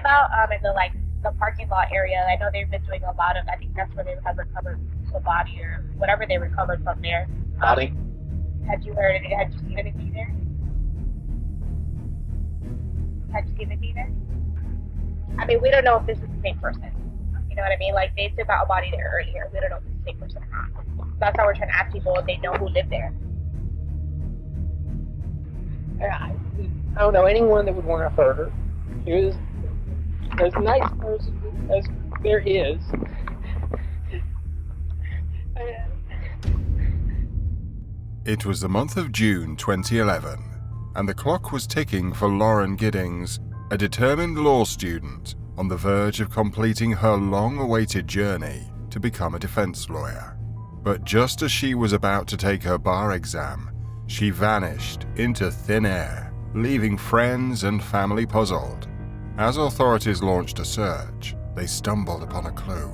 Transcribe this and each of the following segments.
about, in the parking lot area. I know they've been doing a lot of. I think that's where they have recovered the body or whatever they recovered from there. Body? Had you heard anything? Had you seen anything there? Had you seen anything there? I mean, we don't know if this is the same person. You know what I mean? Like, they took out a body there earlier. We don't know if it's the same person or not. That's how we're trying to ask people if they know who lived there. I don't know anyone that would want to hurt her. She was as nice person as there is. It was the month of June 2011, and the clock was ticking for Lauren Giddings, a determined law student on the verge of completing her long-awaited journey to become a defense lawyer. But just as she was about to take her bar exam, she vanished into thin air, leaving friends and family puzzled. As authorities launched a search, they stumbled upon a clue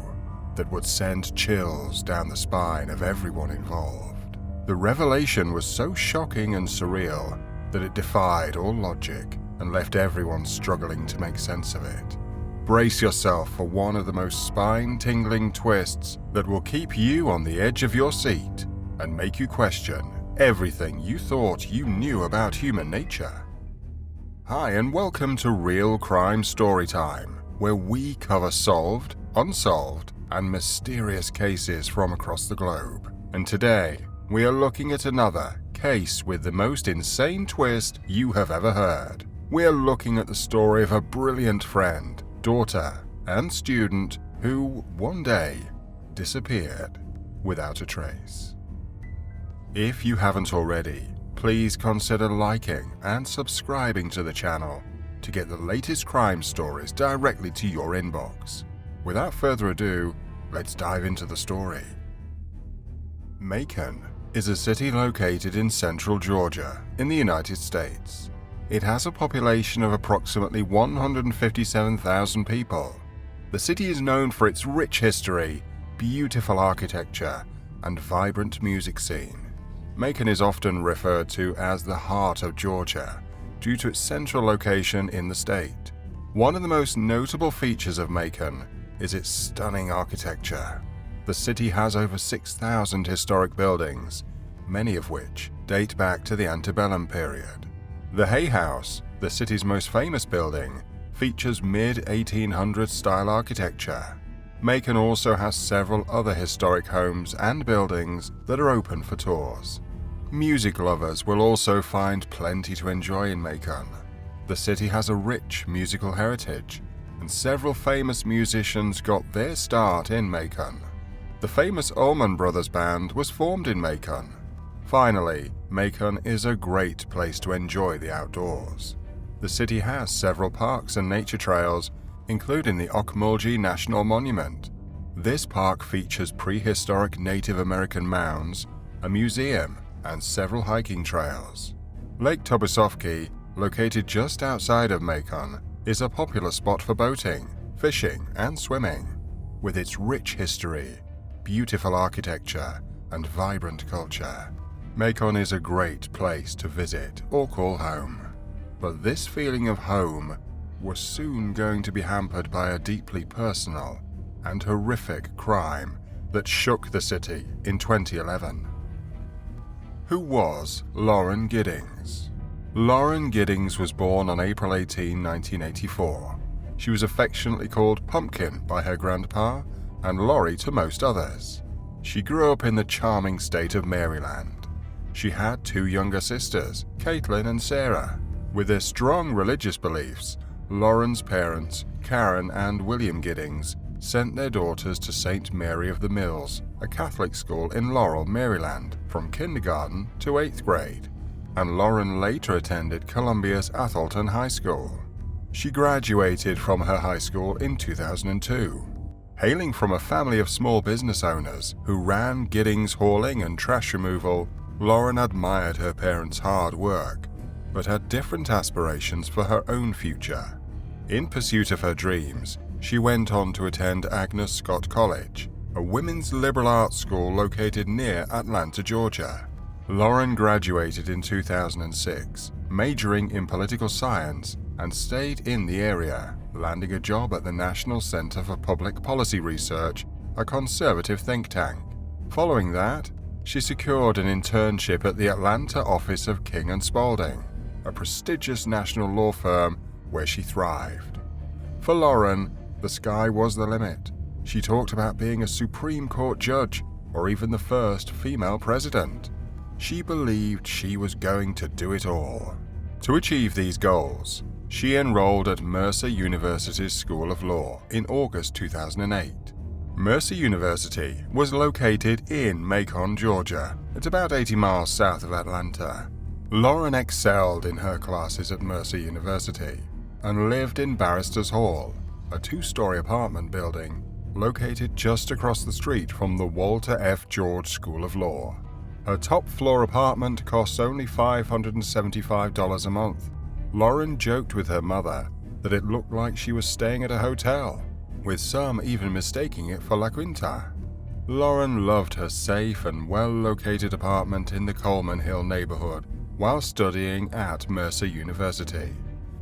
that would send chills down the spine of everyone involved. The revelation was so shocking and surreal that it defied all logic and left everyone struggling to make sense of it. Brace yourself for one of the most spine-tingling twists that will keep you on the edge of your seat and make you question everything you thought you knew about human nature. Hi, and welcome to Real Crime Storytime, where we cover solved, unsolved, and mysterious cases from across the globe. And today, we are looking at another case with the most insane twist you have ever heard. We are looking at the story of a brilliant friend, daughter, and student who, one day, disappeared without a trace. If you haven't already, please consider liking and subscribing to the channel to get the latest crime stories directly to your inbox. Without further ado, let's dive into the story. Macon is a city located in central Georgia in the United States. It has a population of approximately 157,000 people. The city is known for its rich history, beautiful architecture, and vibrant music scene. Macon is often referred to as the heart of Georgia due to its central location in the state. One of the most notable features of Macon is its stunning architecture. The city has over 6,000 historic buildings, many of which date back to the antebellum period. The Hay House, the city's most famous building, features mid-1800s style architecture. Macon also has several other historic homes and buildings that are open for tours. Music lovers will also find plenty to enjoy in Macon. The city has a rich musical heritage, and several famous musicians got their start in Macon. The famous Allman Brothers Band was formed in Macon. Finally, Macon is a great place to enjoy the outdoors. The city has several parks and nature trails, including the Ocmulgee National Monument. This park features prehistoric Native American mounds, a museum, and several hiking trails. Lake Tobusovki, located just outside of Macon, is a popular spot for boating, fishing, and swimming. With its rich history, beautiful architecture, and vibrant culture, Macon is a great place to visit or call home. But this feeling of home was soon going to be hampered by a deeply personal and horrific crime that shook the city in 2011. Who was Lauren Giddings? Lauren Giddings was born on April 18, 1984. She was affectionately called Pumpkin by her grandpa and Laurie to most others. She grew up in the charming state of Maryland. She had two younger sisters, Caitlin and Sarah. With their strong religious beliefs, Lauren's parents, Karen and William Giddings, sent their daughters to St. Mary of the Mills, a Catholic school in Laurel, Maryland, from kindergarten to 8th grade, and Lauren later attended Columbia's Atholton High School. She graduated from her high school in 2002. Hailing from a family of small business owners who ran Giddings Hauling and Trash Removal, Lauren admired her parents' hard work, but had different aspirations for her own future. In pursuit of her dreams, she went on to attend Agnes Scott College, a women's liberal arts school located near Atlanta, Georgia. Lauren graduated in 2006, majoring in political science, and stayed in the area. landing a job at the National Center for Public Policy Research, a conservative think tank. Following that, she secured an internship at the Atlanta office of King & Spalding, a prestigious national law firm where she thrived. For Lauren, the sky was the limit. She talked about being a Supreme Court judge or even the first female president. She believed she was going to do it all. To achieve these goals, she enrolled at Mercer University's School of Law in August 2008. Mercer University was located in Macon, Georgia. It's about 80 miles south of Atlanta. Lauren excelled in her classes at Mercer University and lived in Barrister's Hall, a two-story apartment building located just across the street from the Walter F. George School of Law. Her top-floor apartment costs only $575 a month. Lauren joked with her mother that it looked like she was staying at a hotel, with some even mistaking it for La Quinta. Lauren loved her safe and well-located apartment in the Coleman Hill neighborhood while studying at Mercer University.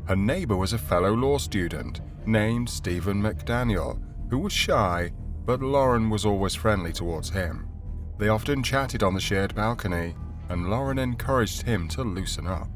Her neighbor was a fellow law student named Stephen McDaniels, who was shy, but Lauren was always friendly towards him. They often chatted on the shared balcony, and Lauren encouraged him to loosen up.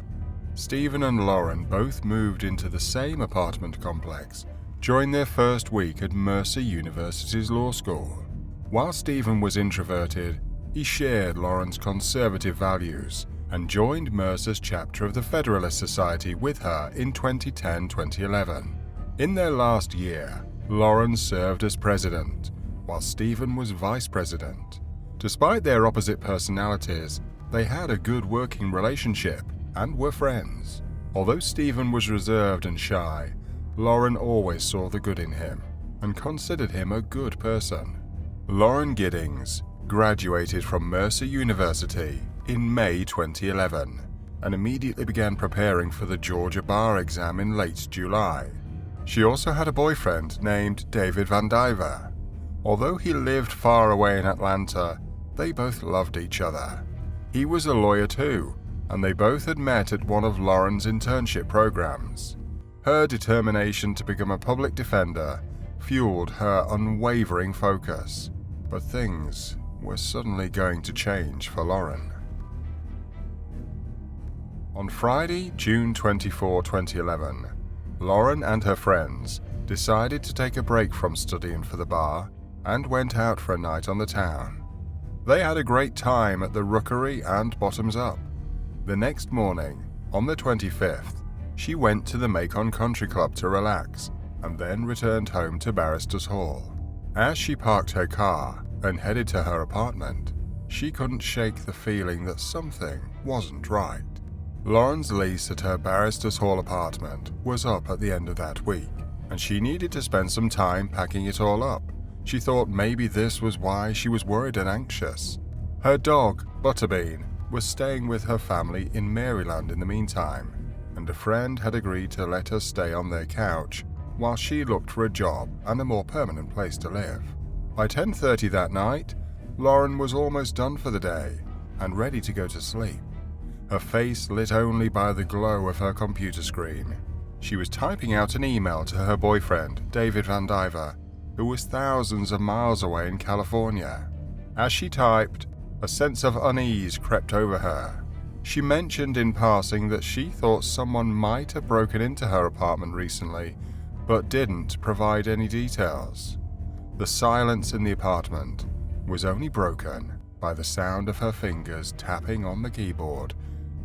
Stephen and Lauren both moved into the same apartment complex during their first week at Mercer University's law school. While Stephen was introverted, he shared Lauren's conservative values and joined Mercer's chapter of the Federalist Society with her in 2010-2011. In their last year, Lauren served as president, while Stephen was vice president. Despite their opposite personalities, they had a good working relationship and were friends. Although Stephen was reserved and shy, Lauren always saw the good in him and considered him a good person. Lauren Giddings graduated from Mercer University in May 2011 and immediately began preparing for the Georgia bar exam in late July. She also had a boyfriend named David Van Diver. Although he lived far away in Atlanta, they both loved each other. He was a lawyer too, and they both had met at one of Lauren's internship programs. Her determination to become a public defender fueled her unwavering focus, but things were suddenly going to change for Lauren. On Friday, June 24, 2011, Lauren and her friends decided to take a break from studying for the bar and went out for a night on the town. They had a great time at the Rookery and Bottoms Up. The next morning, on the 25th, she went to the Macon Country Club to relax and then returned home to Barrister's Hall. As she parked her car and headed to her apartment, she couldn't shake the feeling that something wasn't right. Lauren's lease at her Barrister's Hall apartment was up at the end of that week, and she needed to spend some time packing it all up. She thought maybe this was why she was worried and anxious. Her dog, Butterbean, was staying with her family in Maryland in the meantime, and a friend had agreed to let her stay on their couch while she looked for a job and a more permanent place to live. By 10:30 that night, Lauren was almost done for the day and ready to go to sleep, her face lit only by the glow of her computer screen. She was typing out an email to her boyfriend, David Van Diver, who was thousands of miles away in California. As she typed, a sense of unease crept over her. She mentioned in passing that she thought someone might have broken into her apartment recently, but didn't provide any details. The silence in the apartment was only broken by the sound of her fingers tapping on the keyboard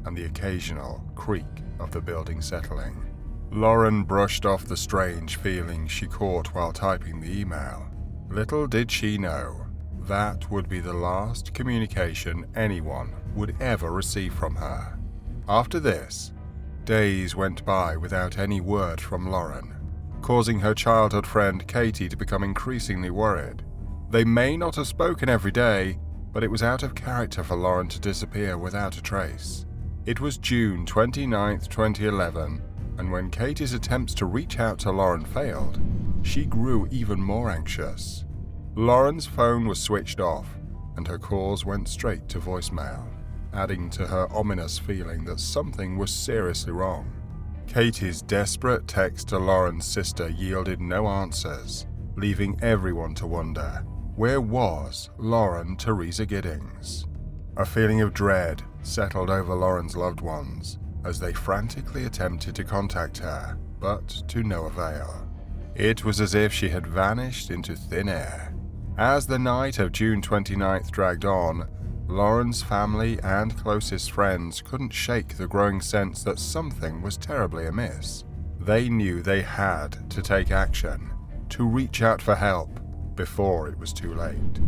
and the occasional creak of the building settling. Lauren brushed off the strange feeling she caught while typing the email. Little did she know that would be the last communication anyone would ever receive from her. After this, days went by without any word from Lauren, causing her childhood friend Katie to become increasingly worried. They may not have spoken every day, but it was out of character for Lauren to disappear without a trace. It was June 29, 2011, and when Katie's attempts to reach out to Lauren failed, she grew even more anxious. Lauren's phone was switched off, and her calls went straight to voicemail, adding to her ominous feeling that something was seriously wrong. Katie's desperate text to Lauren's sister yielded no answers, leaving everyone to wonder, where was Lauren Teresa Giddings? A feeling of dread settled over Lauren's loved ones as they frantically attempted to contact her, but to no avail. It was as if she had vanished into thin air. As the night of June 29th dragged on, Lauren's family and closest friends couldn't shake the growing sense that something was terribly amiss. They knew they had to take action, to reach out for help before it was too late.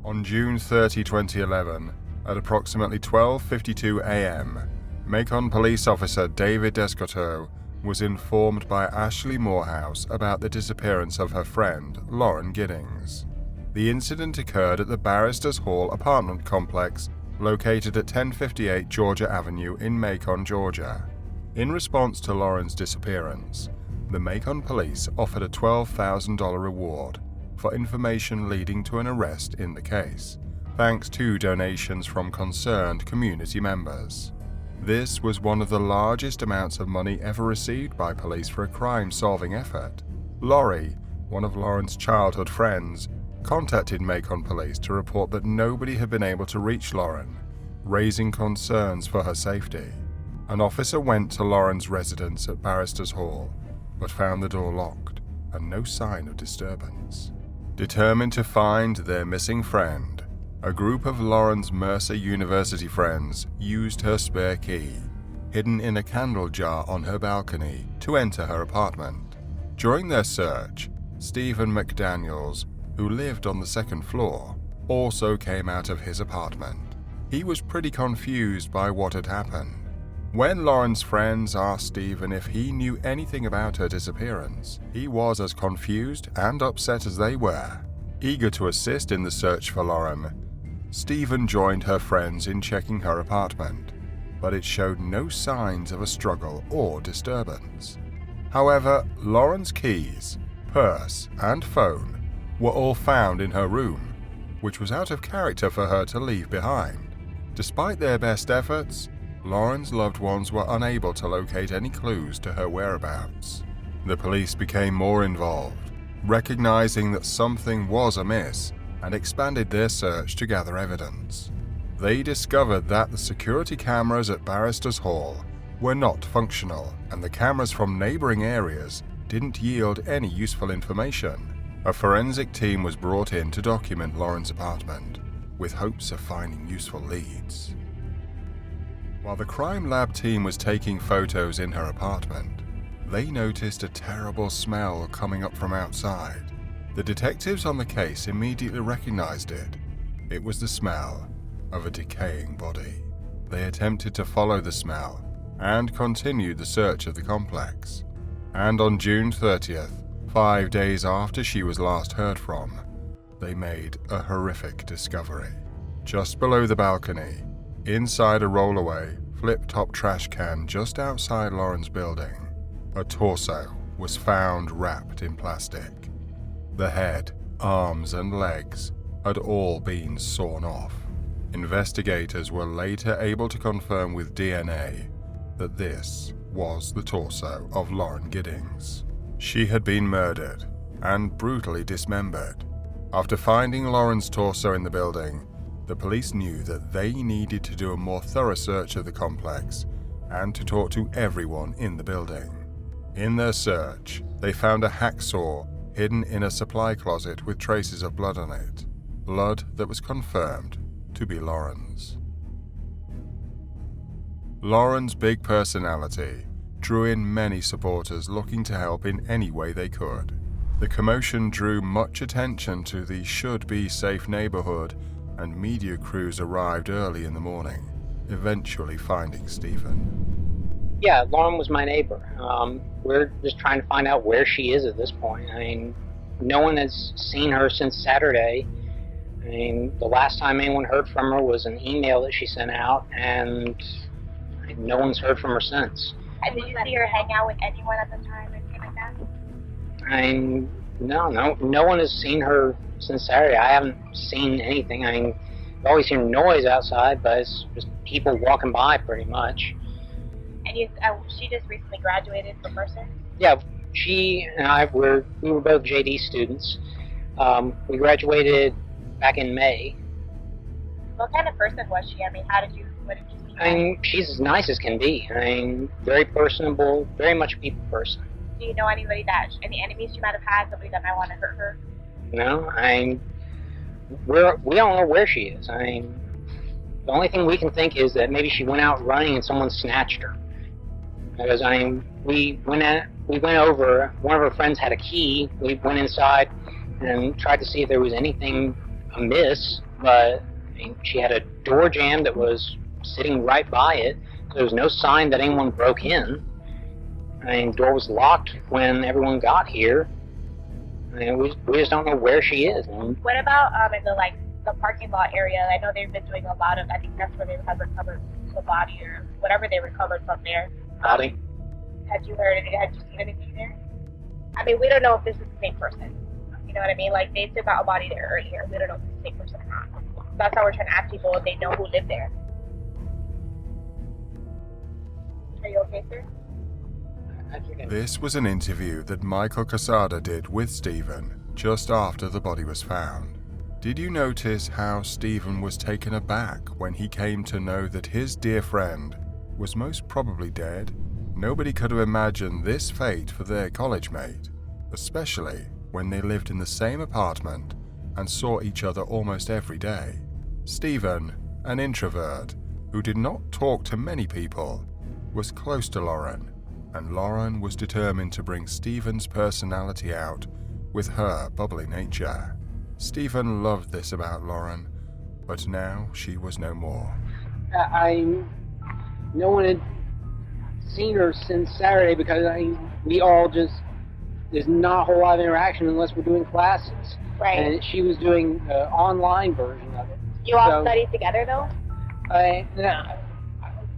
On June 30, 2011, at approximately 12:52 a.m., Macon police officer David Descoteau was informed by Ashley Morehouse about the disappearance of her friend, Lauren Giddings. The incident occurred at the Barristers Hall apartment complex located at 1058 Georgia Avenue in Macon, Georgia. In response to Lauren's disappearance, the Macon police offered a $12,000 reward for information leading to an arrest in the case, thanks to donations from concerned community members. This was one of the largest amounts of money ever received by police for a crime-solving effort. Laurie, one of Lauren's childhood friends, contacted Macon police to report that nobody had been able to reach Lauren, raising concerns for her safety. An officer went to Lauren's residence at Barristers Hall, but found the door locked and no sign of disturbance. Determined to find their missing friend, a group of Lauren's Mercer University friends used her spare key, hidden in a candle jar on her balcony, to enter her apartment. During their search, Stephen McDaniels, who lived on the second floor, also came out of his apartment. He was pretty confused by what had happened. When Lauren's friends asked Stephen if he knew anything about her disappearance, he was as confused and upset as they were. Eager to assist in the search for Lauren, Stephen joined her friends in checking her apartment, but it showed no signs of a struggle or disturbance. However, Lauren's keys, purse, and phone were all found in her room, which was out of character for her to leave behind. Despite their best efforts, Lauren's loved ones were unable to locate any clues to her whereabouts. The police became more involved, recognizing that something was amiss, and expanded their search to gather evidence. They discovered that the security cameras at Barristers Hall were not functional, and the cameras from neighboring areas didn't yield any useful information. A forensic team was brought in to document Lauren's apartment, with hopes of finding useful leads. While the crime lab team was taking photos in her apartment, they noticed a terrible smell coming up from outside. The detectives on the case immediately recognized it. It was the smell of a decaying body. They attempted to follow the smell and continued the search of the complex. And on June 30th, 5 days after she was last heard from, they made a horrific discovery. Just below the balcony, inside a rollaway, flip-top trash can just outside Lauren's building, a torso was found wrapped in plastic. The head, arms, and legs had all been sawn off. Investigators were later able to confirm with DNA that this was the torso of Lauren Giddings. She had been murdered and brutally dismembered. After finding Lauren's torso in the building, the police knew that they needed to do a more thorough search of the complex and to talk to everyone in the building. In their search, they found a hacksaw hidden in a supply closet with traces of blood on it, blood that was confirmed to be Lauren's. Lauren's big personality drew in many supporters looking to help in any way they could. The commotion drew much attention to the should-be-safe neighborhood, and media crews arrived early in the morning, eventually finding Stephen. Yeah, Lauren was my neighbor. We're just trying to find out where she is at this point. I mean, no one has seen her since Saturday. I mean, the last time anyone heard from her was an email that she sent out, and no one's heard from her since. And did you see her hang out with anyone at the time or anything like that? I mean, no one has seen her since Saturday. I haven't seen anything. I mean, I've always heard noise outside, but it's just people walking by pretty much. And And she just recently graduated from Mercer. Yeah, she and I we were both JD students. We graduated back in May. What kind of person was she? I mean, what did you see? I mean, she's as nice as can be. I mean, very personable, very much a people person. Do you know any enemies she might have had, somebody that might want to hurt her? No, we don't know where she is. I mean, the only thing we can think is that maybe she went out running and someone snatched her. Because we went over. One of her friends had a key. We went inside and tried to see if there was anything amiss, but she had a door jamb that was sitting right by it. So there was no sign that anyone broke in. The door was locked when everyone got here. We just don't know where she is. What about in the parking lot area? I know they've been doing a lot of. I think that's where they have recovered the body or whatever they recovered from there. Body? Had you seen anything there? I mean, we don't know if this is the same person. You know what I mean? Like, they took out a body there earlier. We don't know if it's the same person or not. That's how we're trying to ask people if they know who lived there. Are you okay, sir? This was an interview that Michael Casada did with Stephen just after the body was found. Did you notice how Stephen was taken aback when he came to know that his dear friend was most probably dead? Nobody could have imagined this fate for their college mate, especially when they lived in the same apartment and saw each other almost every day. Stephen, an introvert who did not talk to many people, was close to Lauren, and Lauren was determined to bring Stephen's personality out with her bubbly nature. Stephen loved this about Lauren, but now she was no more. No one had seen her since Saturday because we all just, there's not a whole lot of interaction unless we're doing classes. Right. And she was doing the online version of it. You all studied together, though?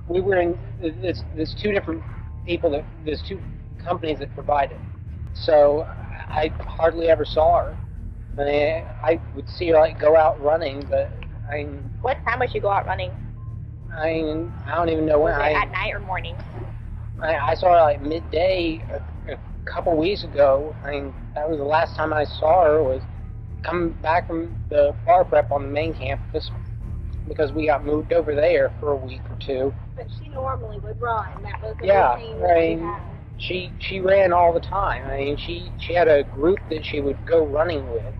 We were in, there's two different people there's two companies that provide it. So I hardly ever saw her. I would see her go out running, but What time would you go out running? I don't even know when. At night or morning? I saw her midday a couple weeks ago. That was the last time I saw her, was coming back from the bar prep on the main campus because we got moved over there for a week or two. But she normally would run. That was the routine that she had. She ran all the time. She had a group that she would go running with.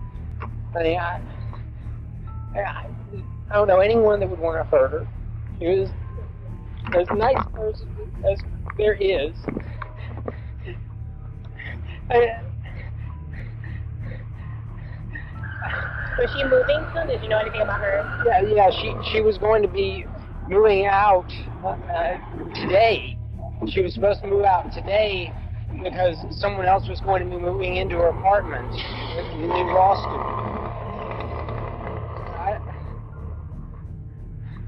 I don't know anyone that would want to hurt her. She was as nice person as there is. Was she moving soon? Did you know anything about her? Yeah. She was going to be moving out today. She was supposed to move out today because someone else was going to be moving into her apartment, the new law student.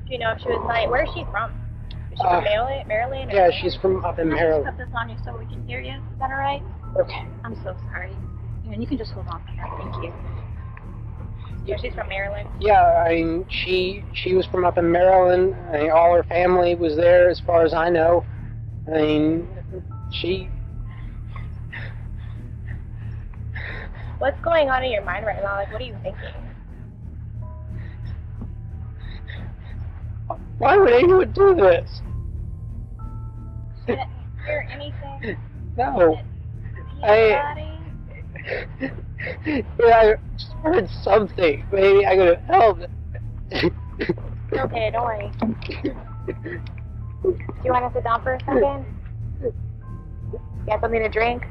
Do you know if she was where is she from? Is she from Maryland? Yeah, she's from up in Maryland. Can I just put this on you so we can hear you? Is that alright? Okay. I'm so sorry. And you can just hold on here. Thank you. Yeah, she's from Maryland. Yeah, she was from up in Maryland. All her family was there, as far as I know. She. What's going on in your mind right now? What are you thinking? Why would anyone do this? Did you hear anything? No. I heard something. Maybe I could have helped. Okay, don't worry. Do you want to sit down for a second? You have something to drink?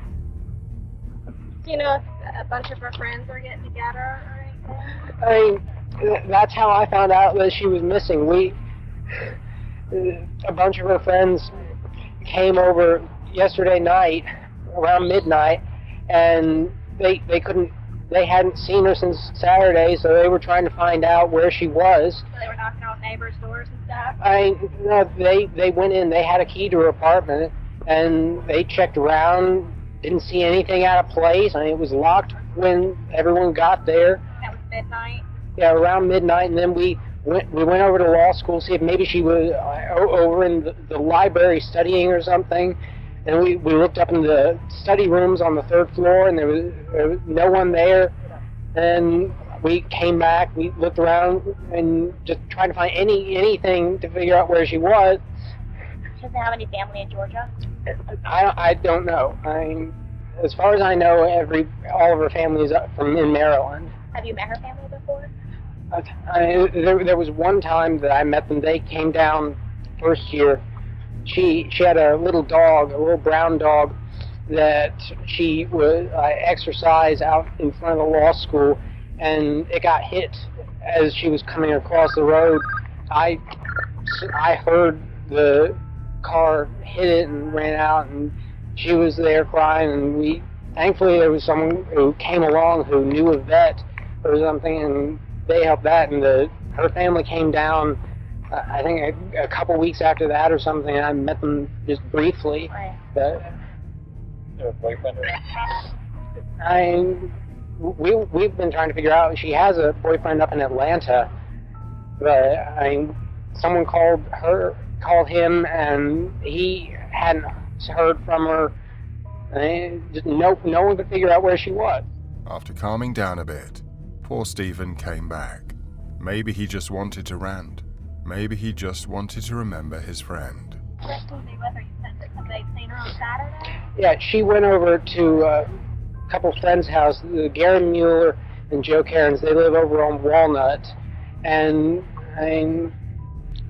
Do you know if a bunch of her friends are getting together or anything? That's how I found out that she was missing. A bunch of her friends came over yesterday night around midnight, and they hadn't seen her since Saturday, so they were trying to find out where she was. So they were knocking on neighbors' doors and stuff? No, they went in, they had a key to her apartment, and they checked around, didn't see anything out of place. It was locked when everyone got there. That was midnight? Yeah, around midnight, and then we we went over to law school to see if maybe she was over in the library studying or something. And we looked up in the study rooms on the 3rd floor, and there was no one there. And we came back, we looked around, and just tried to find anything to figure out where she was. She doesn't have any family in Georgia? I don't know. As far as I know, all of her family is in Maryland. Have you met her family before? There was one time that I met them. They came down first year. She had a little dog, a little brown dog, that she would exercise out in front of the law school, and it got hit as she was coming across the road. I heard the car hit it and ran out, and she was there crying, and thankfully there was someone who came along who knew a vet or something, and they helped that, and her family came down I think a couple weeks after that or something. I met them just briefly. Right. Your boyfriend? We've been trying to figure out. She has a boyfriend up in Atlanta, but someone called him, and he hadn't heard from her. Just no one could figure out where she was. After calming down a bit, poor Stephen came back. Maybe he just wanted to rant. Maybe he just wanted to remember his friend. Where was he with her? You said that somebody seen her on Saturday? Yeah, she went over to a couple friends' house, Gary Mueller and Joe Cairns. They live over on Walnut, and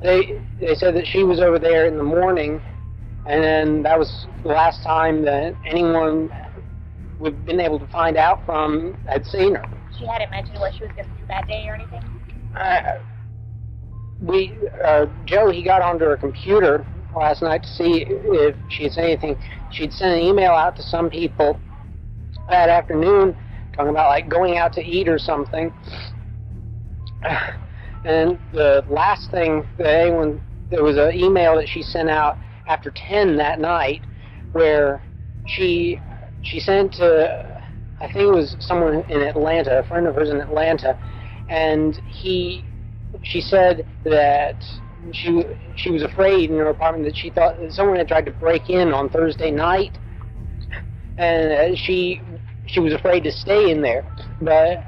they said that she was over there in the morning, and then that was the last time that anyone we've been able to find out from had seen her. She hadn't mentioned what she was going to do that day or anything? Joe, he got onto her computer last night to see if she had said anything. She'd sent an email out to some people that afternoon talking about like going out to eat or something. And the last thing that there was an email that she sent out after 10 that night where she sent to, I think it was someone in Atlanta, a friend of hers in Atlanta, and she said that she was afraid in her apartment that she thought that someone had tried to break in on Thursday night, and she was afraid to stay in there. But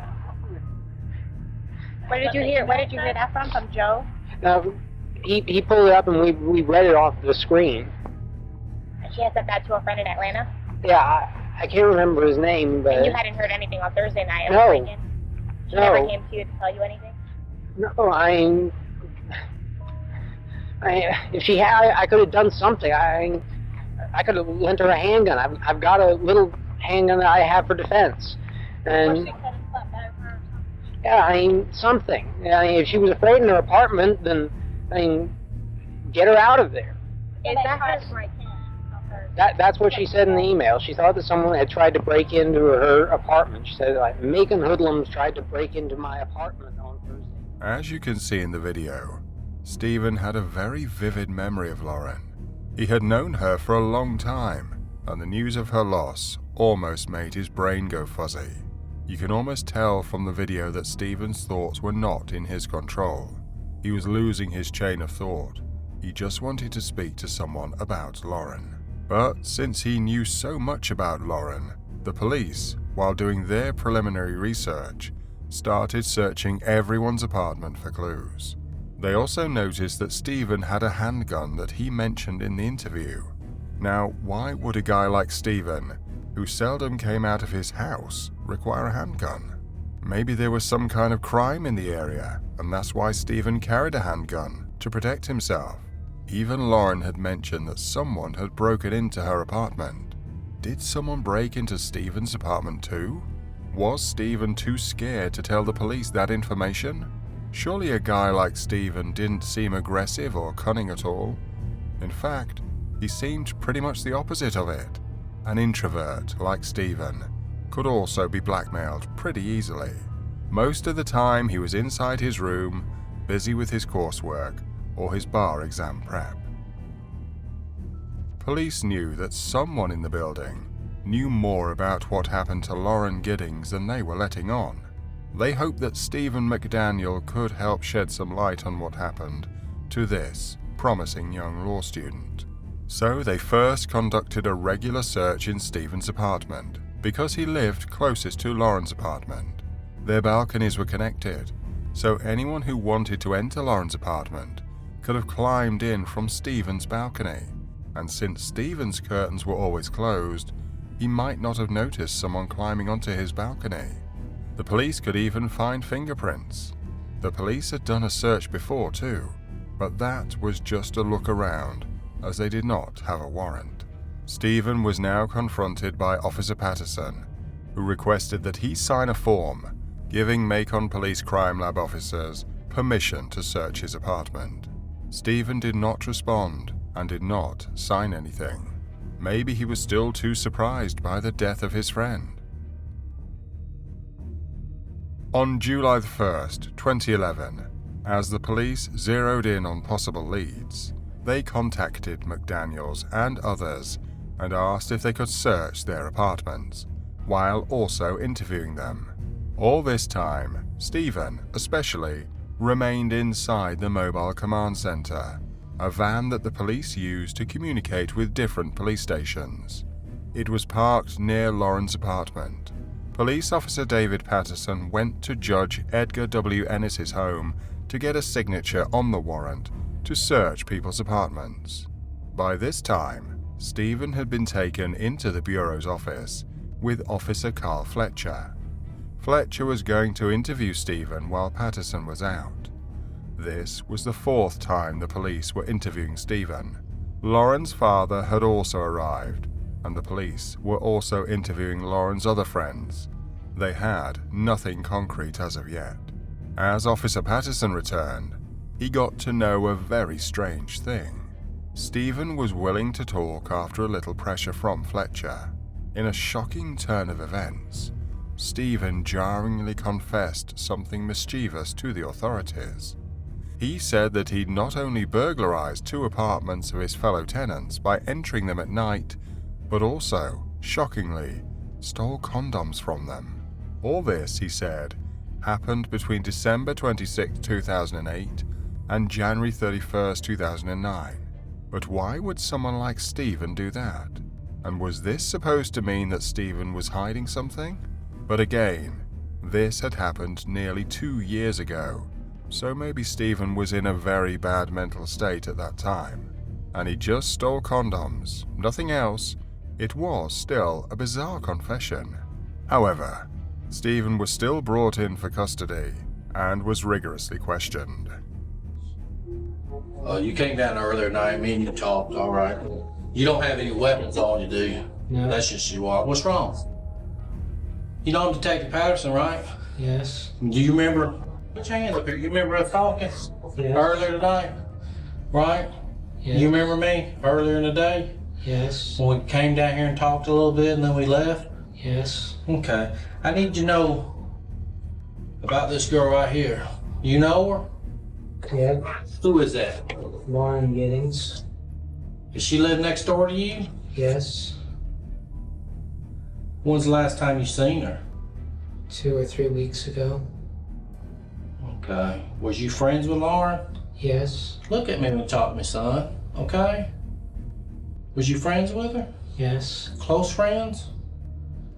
Where did you hear that from? From Joe? He pulled it up and we read it off the screen. And she had sent that to a friend in Atlanta? Yeah, I can't remember his name, but... And you hadn't heard anything on Thursday night? No. She never came to you to tell you anything? No, if she had, I could have done something. I could have lent her a handgun. I've got a little handgun that I have for defense. And Or she could have slept over or something? yeah, something. If she was afraid in her apartment, then get her out of there. Is that her? That's what she said in the email. She thought that someone had tried to break into her apartment. She said, like, Macon hoodlums tried to break into my apartment on Thursday. As you can see in the video, Stephen had a very vivid memory of Lauren. He had known her for a long time, and the news of her loss almost made his brain go fuzzy. You can almost tell from the video that Stephen's thoughts were not in his control. He was losing his chain of thought. He just wanted to speak to someone about Lauren. But since he knew so much about Lauren, the police, while doing their preliminary research, started searching everyone's apartment for clues. They also noticed that Stephen had a handgun that he mentioned in the interview. Now, why would a guy like Stephen, who seldom came out of his house, require a handgun? Maybe there was some kind of crime in the area, and that's why Stephen carried a handgun, to protect himself. Even Lauren had mentioned that someone had broken into her apartment. Did someone break into Stephen's apartment too? Was Stephen too scared to tell the police that information? Surely a guy like Stephen didn't seem aggressive or cunning at all. In fact, he seemed pretty much the opposite of it. An introvert like Stephen could also be blackmailed pretty easily. Most of the time he was inside his room, busy with his coursework or his bar exam prep. Police knew that someone in the building knew more about what happened to Lauren Giddings than they were letting on. They hoped that Stephen McDaniel could help shed some light on what happened to this promising young law student. So they first conducted a regular search in Stephen's apartment, because he lived closest to Lauren's apartment. Their balconies were connected, so anyone who wanted to enter Lauren's apartment could have climbed in from Stephen's balcony, and since Stephen's curtains were always closed, he might not have noticed someone climbing onto his balcony. The police could even find fingerprints. The police had done a search before too, but that was just a look around, as they did not have a warrant. Stephen was now confronted by Officer Patterson, who requested that he sign a form giving Macon Police Crime Lab officers permission to search his apartment. Stephen did not respond and did not sign anything. Maybe he was still too surprised by the death of his friend. On July 1st, 2011, as the police zeroed in on possible leads, they contacted McDaniels and others and asked if they could search their apartments, while also interviewing them. All this time, Stephen, especially, remained inside the mobile command center, a van that the police used to communicate with different police stations. It was parked near Lauren's apartment. Police Officer David Patterson went to Judge Edgar W. Ennis's home to get a signature on the warrant to search people's apartments. By this time, Stephen had been taken into the Bureau's office with Officer Carl Fletcher. Fletcher was going to interview Stephen while Patterson was out. This was the fourth time the police were interviewing Stephen. Lauren's father had also arrived, and the police were also interviewing Lauren's other friends. They had nothing concrete as of yet. As Officer Patterson returned, he got to know a very strange thing. Stephen was willing to talk after a little pressure from Fletcher. In a shocking turn of events, Stephen jarringly confessed something mischievous to the authorities. He said that he'd not only burglarized 2 apartments of his fellow tenants by entering them at night, but also, shockingly, stole condoms from them. All this, he said, happened between December 26, 2008 and January 31, 2009. But why would someone like Stephen do that? And was this supposed to mean that Stephen was hiding something? But again, this had happened nearly 2 years ago, so maybe Stephen was in a very bad mental state at that time. And he just stole condoms, nothing else. It was still a bizarre confession. However, Stephen was still brought in for custody and was rigorously questioned. You came down earlier tonight, me and you talked, all right? You don't have any weapons on you, do you? No. That's just you are. What's wrong? You know I'm Detective Patterson, right? Yes. Do you remember? Put your hands up here. You remember us talking Yes. earlier tonight? Right? Yes. You remember me earlier in the day? Yes. When we came down here and talked a little bit and then we left? Yes. Okay. I need to know about this girl right here. You know her? Yeah. Who is that? Lauren Giddings. Does she live next door to you? Yes. When's the last time you seen her? 2 or 3 weeks ago. Okay. Was you friends with Lauren? Yes. Look at me and talk to me, son. Okay? Was you friends with her? Yes. Close friends?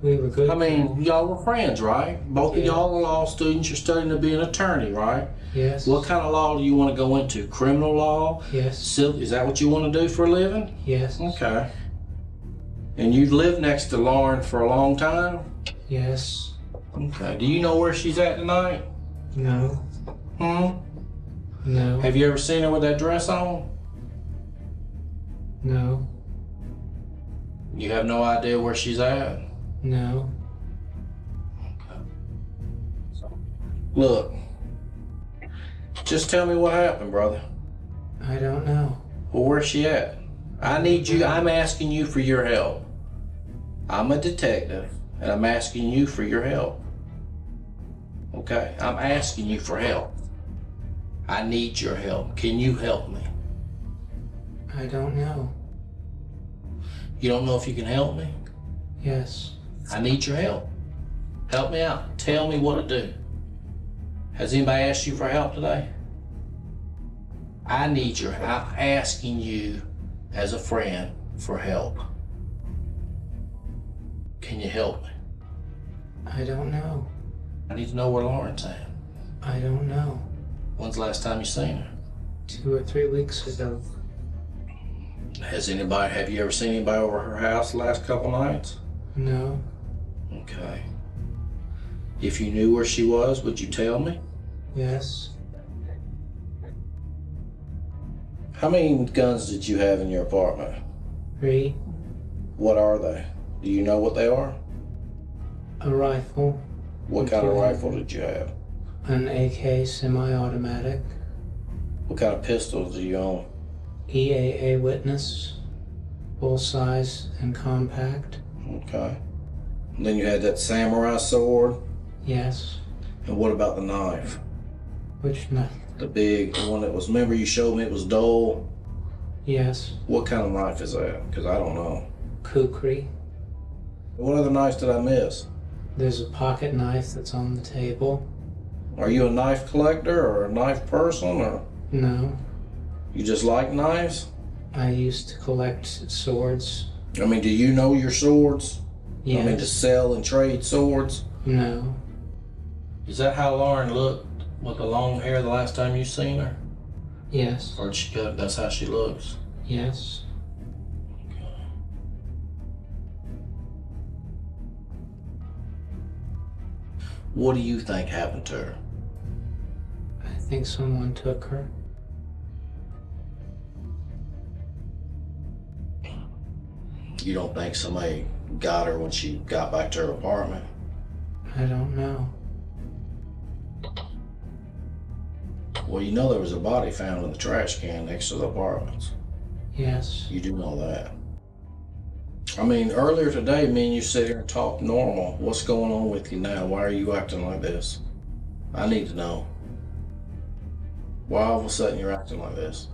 We were good. I mean, y'all were friends, right? Both of Yeah. y'all are law students. You're studying to be an attorney, right? Yes. What kind of law do you want to go into? Criminal law? Yes. Civil? Is that what you want to do for a living? Yes. Okay. And you've lived next to Lauren for a long time? Yes. Okay. Do you know where she's at tonight? No. No. Have you ever seen her with that dress on? No. You have no idea where she's at? No. Look, just tell me what happened, brother. I don't know. Well, where's she at? I need you, I'm asking you for your help. I'm a detective, and I'm asking you for your help. Okay, I'm asking you for help. I need your help. Can you help me? I don't know. You don't know if you can help me? Yes. I need your help. Help me out. Tell me what to do. Has anybody asked you for help today? I'm asking you as a friend for help. Can you help me? I don't know. I need to know where Lauren's at. I don't know. When's the last time you seen her? 2 or 3 weeks ago. Have you ever seen anybody over her house the last couple nights? No. Okay. If you knew where she was, would you tell me? Yes. How many guns did you have in your apartment? 3. What are they? Do you know what they are? A rifle. What kind of rifle did you have? An AK semi-automatic. What kind of pistols do you own? EAA Witness. Full size and compact. Okay. And then you had that samurai sword? Yes. And what about the knife? Which knife? The one that was, remember you showed me it was dull? Yes. What kind of knife is that? Because I don't know. Kukri. What other knives did I miss? There's a pocket knife that's on the table. Are you a knife collector or a knife person, or No. you just like knives? I used to collect swords. I mean, do you know your swords? Yes. I mean, to sell and trade swords? No. Is that how Lauren looked with the long hair the last time you seen her? Yes. Or that's how she looks? Yes. What do you think happened to her? I think someone took her. You don't think somebody got her when she got back to her apartment? I don't know. Well, you know there was a body found in the trash can next to the apartments. Yes. You do know that. I mean, earlier today, me and you sit here and talk normal. What's going on with you now? Why are you acting like this? I need to know. Why all of a sudden you're acting like this?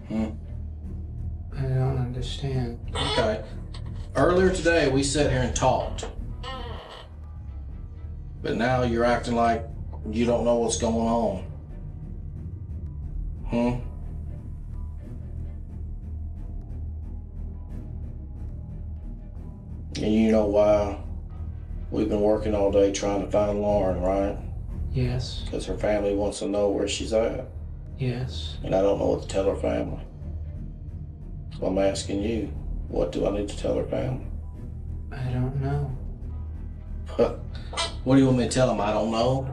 I don't understand. Okay. Earlier today, we sat here and talked. But now you're acting like you don't know what's going on. And you know why we've been working all day trying to find Lauren, right? Yes. Because her family wants to know where she's at. Yes. And I don't know what to tell her family. So I'm asking you, what do I need to tell her family? I don't know. What do you want me to tell them? I don't know?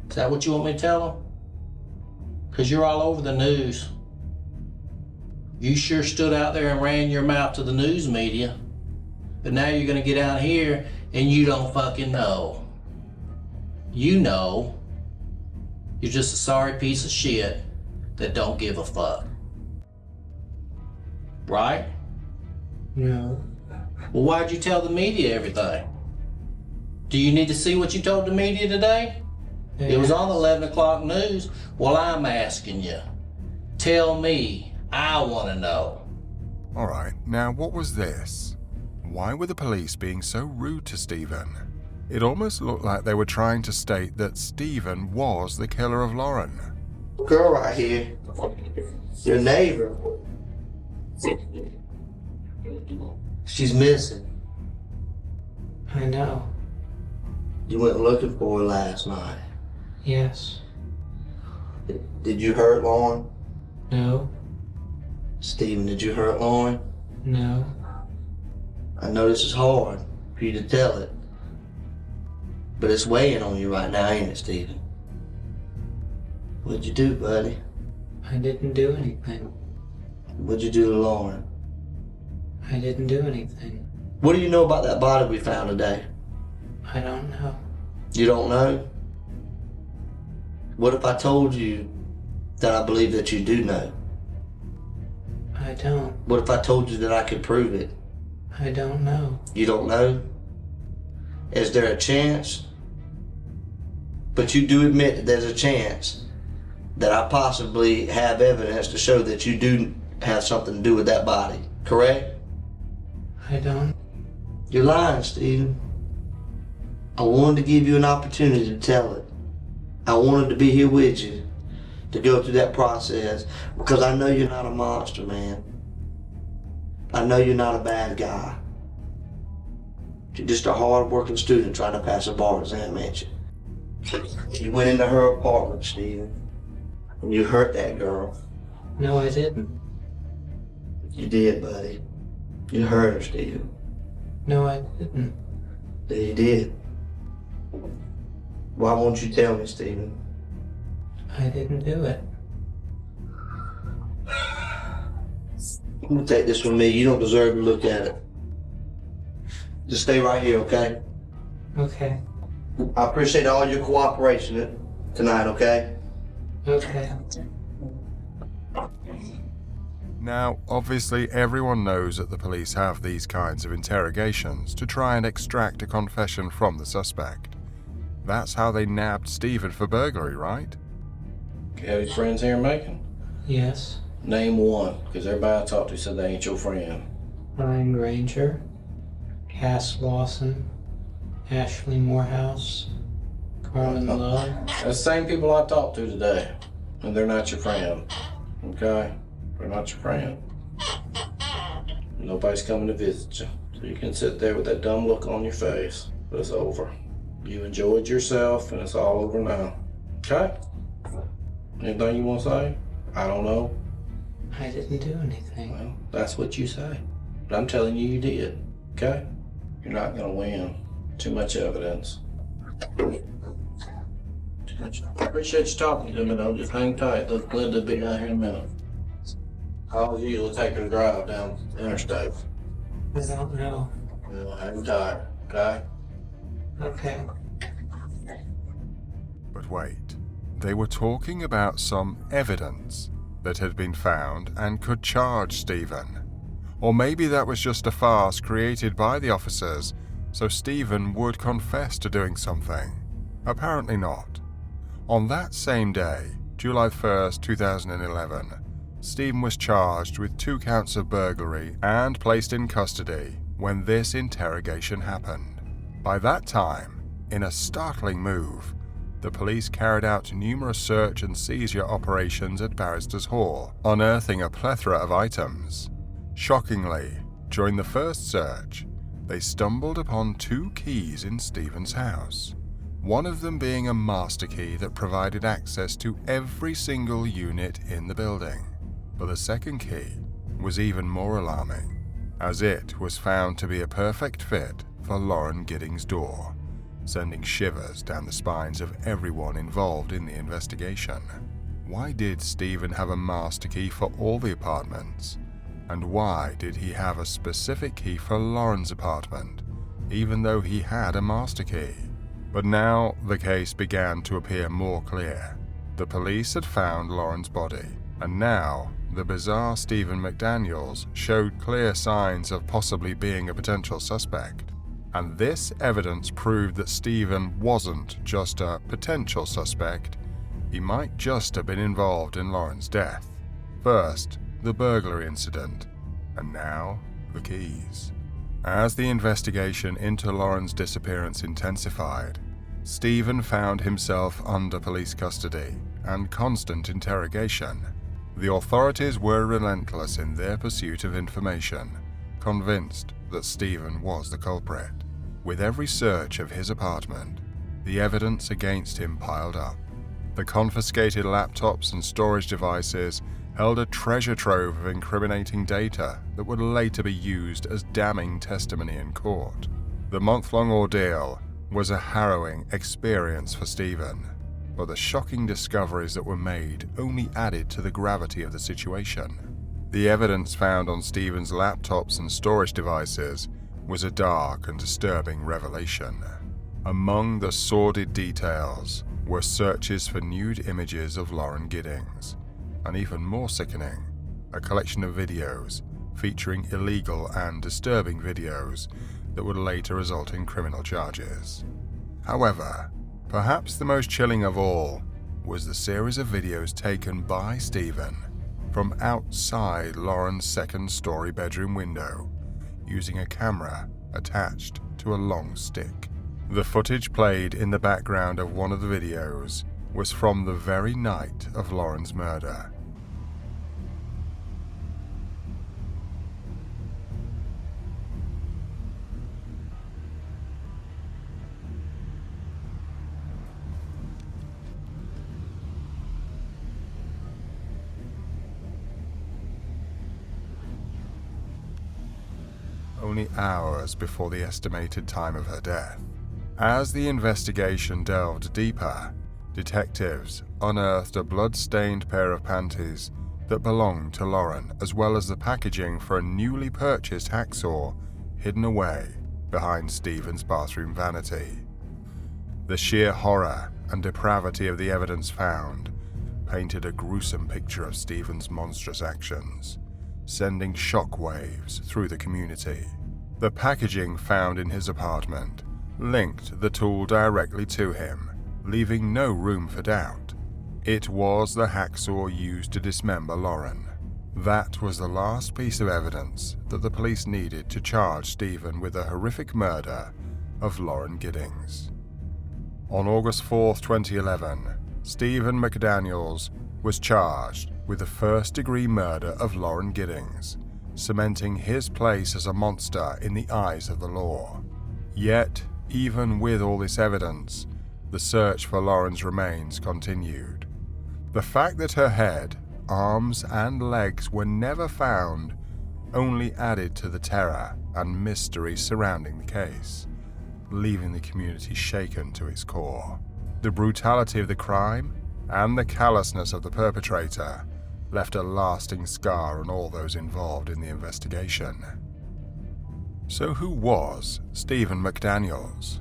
Is that what you want me to tell them? Because you're all over the news. You sure stood out there and ran your mouth to the news media. But now you're gonna get out here and you don't fucking know. You know. You're just a sorry piece of shit that don't give a fuck. Right? No. Well, why'd you tell the media everything? Do you need to see what you told the media today? It was on the 11 o'clock news. Well, I'm asking you. Tell me. I want to know. Alright, now what was this? Why were the police being so rude to Stephen? It almost looked like they were trying to state that Stephen was the killer of Lauren. Girl right here, your neighbor, she's missing. I know. You went looking for her last night. Yes. Did you hurt Lauren? No. Stephen, did you hurt Lauren? No. I know this is hard for you to tell it, but it's weighing on you right now, ain't it, Stephen? What'd you do, buddy? I didn't do anything. What'd you do to Lauren? I didn't do anything. What do you know about that body we found today? I don't know. You don't know? What if I told you that I believe that you do know? I don't. What if I told you that I could prove it? I don't know. You don't know? Is there a chance? But you do admit that there's a chance that I possibly have evidence to show that you do have something to do with that body, correct? I don't. You're lying, Stephen. I wanted to give you an opportunity to tell it. I wanted to be here with you to go through that process because I know you're not a monster, man. I know you're not a bad guy. You're just a hard-working student trying to pass a bar exam, ain't you? You went into her apartment, Stephen, and you hurt that girl. No, I didn't. You did, buddy. You hurt her, Stephen. No, I didn't. Yeah, you did. Why won't you tell me, Stephen? I didn't do it. I'm gonna take this from me. You don't deserve to look at it. Just stay right here, okay? Okay. I appreciate all your cooperation tonight, okay? Okay. Now, obviously everyone knows that the police have these kinds of interrogations to try and extract a confession from the suspect. That's how they nabbed Stephen for burglary, right? You have any friends here in Macon? Yes. Name one, because everybody I talked to said they ain't your friend. Ryan Granger, Cass Lawson, Ashley Morehouse, Carmen Love. That's the same people I talked to today, and they're not your friend. Okay? They're not your friend. Nobody's coming to visit you, so you can sit there with that dumb look on your face. But it's over. You enjoyed yourself, and it's all over now. Okay? Anything you want to say? I don't know. I didn't do anything. Well, that's what you say. But I'm telling you, you did. Okay? You're not gonna win. Too much evidence. Too much. I appreciate you talking to me, though. Just hang tight. Look, Glenda will be out here in a minute. I'll usually take her to drive down the interstate. I don't know. Well, hang tight. Okay? Okay. But wait, they were talking about some evidence that had been found and could charge Stephen. Or maybe that was just a farce created by the officers so Stephen would confess to doing something. Apparently not. On that same day, July 1st, 2011, Stephen was charged with 2 counts of burglary and placed in custody when this interrogation happened. By that time, in a startling move, the police carried out numerous search and seizure operations at Barristers Hall, unearthing a plethora of items. Shockingly, during the first search, they stumbled upon 2 keys in Stephen's house, one of them being a master key that provided access to every single unit in the building. But the second key was even more alarming, as it was found to be a perfect fit for Lauren Giddings' door, sending shivers down the spines of everyone involved in the investigation. Why did Stephen have a master key for all the apartments? And why did he have a specific key for Lauren's apartment, even though he had a master key? But now the case began to appear more clear. The police had found Lauren's body, and now the bizarre Stephen McDaniels showed clear signs of possibly being a potential suspect. And this evidence proved that Stephen wasn't just a potential suspect, he might just have been involved in Lauren's death. First, the burglary incident, and now the keys. As the investigation into Lauren's disappearance intensified, Stephen found himself under police custody and constant interrogation. The authorities were relentless in their pursuit of information, convinced that Stephen was the culprit. With every search of his apartment, the evidence against him piled up. The confiscated laptops and storage devices held a treasure trove of incriminating data that would later be used as damning testimony in court. The month-long ordeal was a harrowing experience for Stephen, but the shocking discoveries that were made only added to the gravity of the situation. The evidence found on Stephen's laptops and storage devices was a dark and disturbing revelation. Among the sordid details were searches for nude images of Lauren Giddings, and even more sickening, a collection of videos featuring illegal and disturbing videos that would later result in criminal charges. However, perhaps the most chilling of all was the series of videos taken by Stephen from outside Lauren's second-story bedroom window, using a camera attached to a long stick. The footage played in the background of one of the videos was from the very night of Lauren's murder. Only hours before the estimated time of her death. As the investigation delved deeper, detectives unearthed a blood-stained pair of panties that belonged to Lauren, as well as the packaging for a newly purchased hacksaw hidden away behind Stephen's bathroom vanity. The sheer horror and depravity of the evidence found painted a gruesome picture of Stephen's monstrous actions, sending shockwaves through the community. The packaging found in his apartment linked the tool directly to him, leaving no room for doubt. It was the hacksaw used to dismember Lauren. That was the last piece of evidence that the police needed to charge Stephen with the horrific murder of Lauren Giddings. On August 4, 2011, Stephen McDaniels was charged with the first-degree murder of Lauren Giddings, cementing his place as a monster in the eyes of the law. Yet, even with all this evidence, the search for Lauren's remains continued. The fact that her head, arms, and legs were never found only added to the terror and mystery surrounding the case, leaving the community shaken to its core. The brutality of the crime and the callousness of the perpetrator left a lasting scar on all those involved in the investigation. So who was Stephen McDaniels?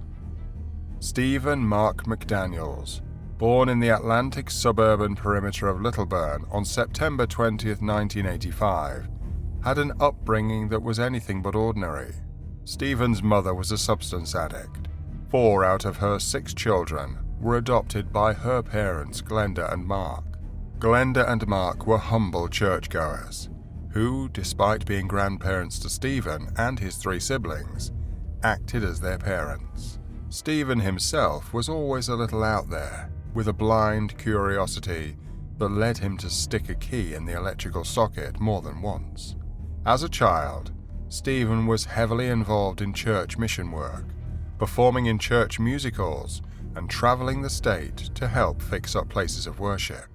Stephen Mark McDaniels, born in the Atlantic suburban perimeter of Littleburn on September 20th, 1985, had an upbringing that was anything but ordinary. Stephen's mother was a substance addict. 4 out of her 6 children were adopted by her parents, Glenda and Mark. Glenda and Mark were humble churchgoers who, despite being grandparents to Stephen and his 3 siblings, acted as their parents. Stephen himself was always a little out there, with a blind curiosity that led him to stick a key in the electrical socket more than once. As a child, Stephen was heavily involved in church mission work, performing in church musicals and traveling the state to help fix up places of worship.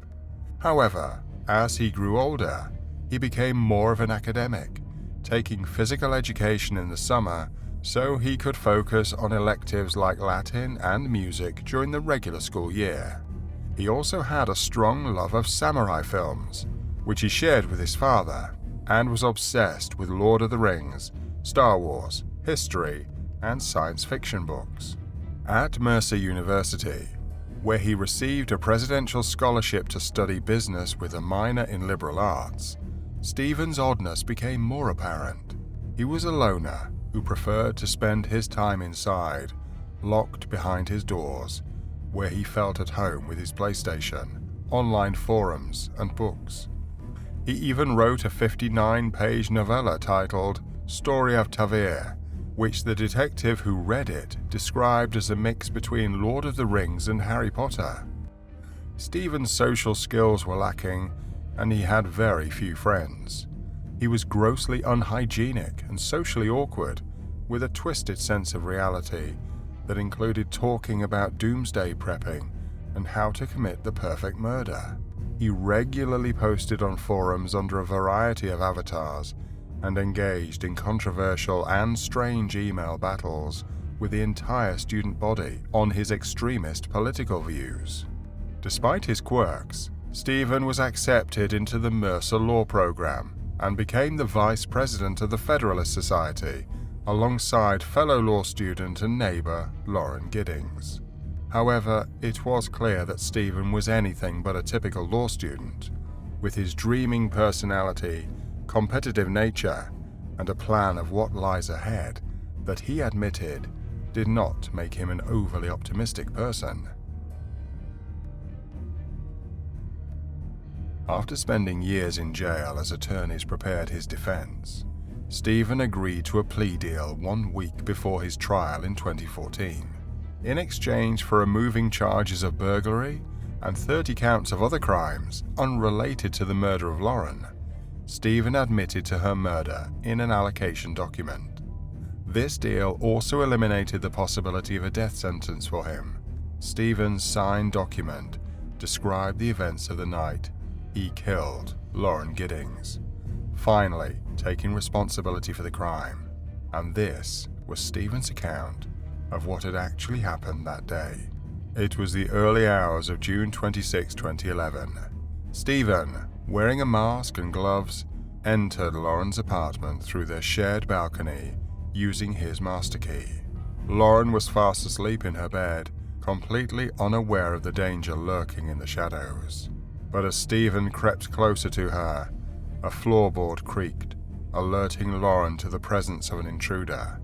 However, as he grew older, he became more of an academic, taking physical education in the summer so he could focus on electives like Latin and music during the regular school year. He also had a strong love of samurai films, which he shared with his father, and was obsessed with Lord of the Rings, Star Wars, history, and science fiction books. At Mercer University, where he received a presidential scholarship to study business with a minor in liberal arts, Stephen's oddness became more apparent. He was a loner who preferred to spend his time inside, locked behind his doors, where he felt at home with his PlayStation, online forums, and books. He even wrote a 59-page novella titled Story of Tavir, which the detective who read it described as a mix between Lord of the Rings and Harry Potter. Stephen's social skills were lacking, and he had very few friends. He was grossly unhygienic and socially awkward, with a twisted sense of reality that included talking about doomsday prepping and how to commit the perfect murder. He regularly posted on forums under a variety of avatars and engaged in controversial and strange email battles with the entire student body on his extremist political views. Despite his quirks, Stephen was accepted into the Mercer Law Program and became the vice president of the Federalist Society, alongside fellow law student and neighbor Lauren Giddings. However, it was clear that Stephen was anything but a typical law student, with his dreaming personality, competitive nature, and a plan of what lies ahead that he admitted did not make him an overly optimistic person. After spending years in jail as attorneys prepared his defense, Stephen agreed to a plea deal 1 week before his trial in 2014. In exchange for removing charges of burglary and 30 counts of other crimes unrelated to the murder of Lauren, Stephen admitted to her murder in an allocation document. This deal also eliminated the possibility of a death sentence for him. Stephen's signed document described the events of the night he killed Lauren Giddings, finally taking responsibility for the crime, and this was Stephen's account of what had actually happened that day. It was the early hours of June 26, 2011. Stephen, wearing a mask and gloves, entered Lauren's apartment through their shared balcony using his master key. Lauren was fast asleep in her bed, completely unaware of the danger lurking in the shadows. But as Stephen crept closer to her, a floorboard creaked, alerting Lauren to the presence of an intruder.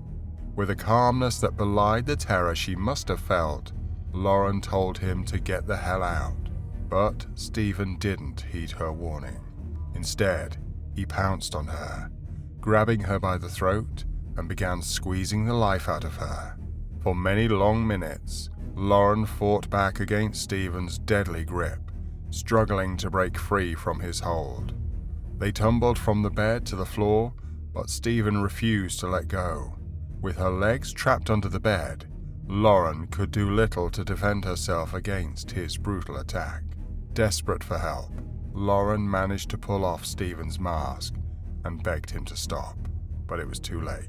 With a calmness that belied the terror she must have felt, Lauren told him to get the hell out. But Stephen didn't heed her warning. Instead, he pounced on her, grabbing her by the throat and began squeezing the life out of her. For many long minutes, Lauren fought back against Stephen's deadly grip, struggling to break free from his hold. They tumbled from the bed to the floor, but Stephen refused to let go. With her legs trapped under the bed, Lauren could do little to defend herself against his brutal attack. Desperate for help, Lauren managed to pull off Stephen's mask and begged him to stop, but it was too late.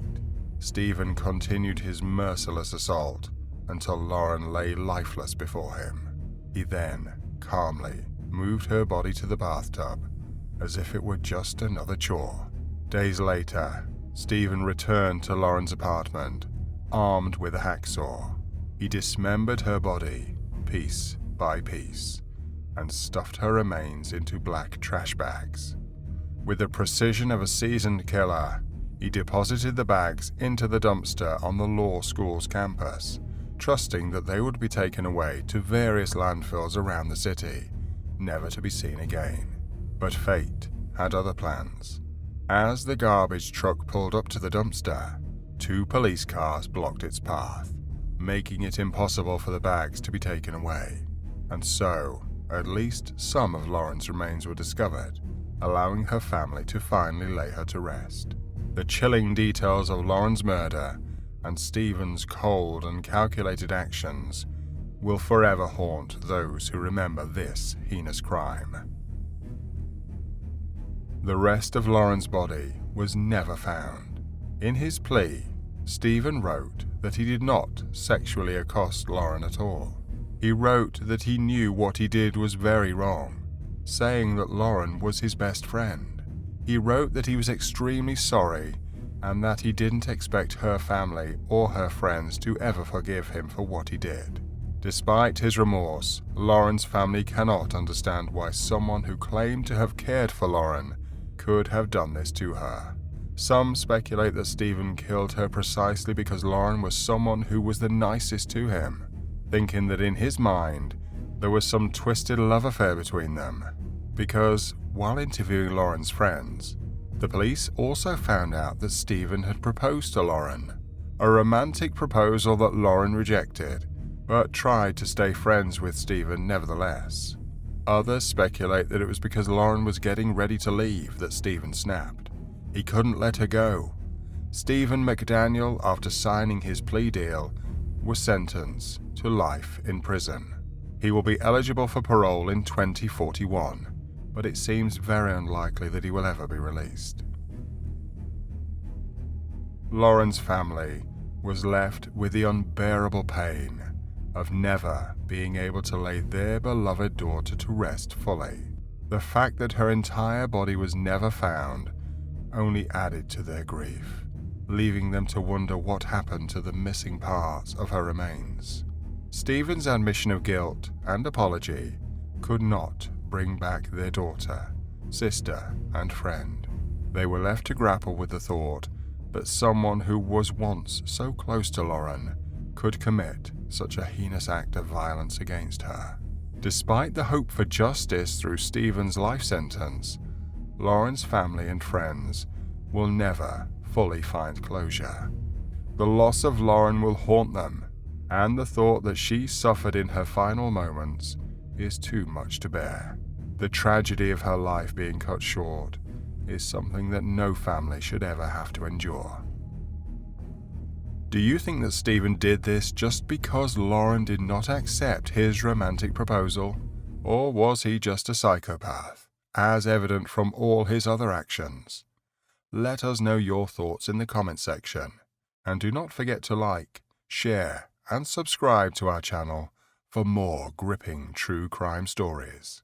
Stephen continued his merciless assault until Lauren lay lifeless before him. He then, calmly, moved her body to the bathtub as if it were just another chore. Days later, Stephen returned to Lauren's apartment, armed with a hacksaw. He dismembered her body, piece by piece, and stuffed her remains into black trash bags. With the precision of a seasoned killer, he deposited the bags into the dumpster on the law school's campus, trusting that they would be taken away to various landfills around the city, never to be seen again. But fate had other plans. As the garbage truck pulled up to the dumpster, 2 police cars blocked its path, making it impossible for the bags to be taken away. And so, at least some of Lauren's remains were discovered, allowing her family to finally lay her to rest. The chilling details of Lauren's murder and Stephen's cold and calculated actions will forever haunt those who remember this heinous crime. The rest of Lauren's body was never found. In his plea, Stephen wrote that he did not sexually accost Lauren at all. He wrote that he knew what he did was very wrong, saying that Lauren was his best friend. He wrote that he was extremely sorry and that he didn't expect her family or her friends to ever forgive him for what he did. Despite his remorse, Lauren's family cannot understand why someone who claimed to have cared for Lauren could have done this to her. Some speculate that Stephen killed her precisely because Lauren was someone who was the nicest to him, thinking that in his mind there was some twisted love affair between them. Because, while interviewing Lauren's friends, the police also found out that Stephen had proposed to Lauren, a romantic proposal that Lauren rejected, but tried to stay friends with Stephen nevertheless. Others speculate that it was because Lauren was getting ready to leave that Stephen snapped. He couldn't let her go. Stephen McDaniels, after signing his plea deal, was sentenced to life in prison. He will be eligible for parole in 2041, but it seems very unlikely that he will ever be released. Lauren's family was left with the unbearable pain of never being able to lay their beloved daughter to rest fully. The fact that her entire body was never found only added to their grief, leaving them to wonder what happened to the missing parts of her remains. Stephen's admission of guilt and apology could not bring back their daughter, sister, and friend. They were left to grapple with the thought that someone who was once so close to Lauren could commit such a heinous act of violence against her. Despite the hope for justice through Stephen's life sentence, Lauren's family and friends will never fully find closure. The loss of Lauren will haunt them, and the thought that she suffered in her final moments is too much to bear. The tragedy of her life being cut short is something that no family should ever have to endure. Do you think that Stephen did this just because Lauren did not accept his romantic proposal? Or was he just a psychopath, as evident from all his other actions? Let us know your thoughts in the comment section, and do not forget to like, share, and subscribe to our channel for more gripping true crime stories.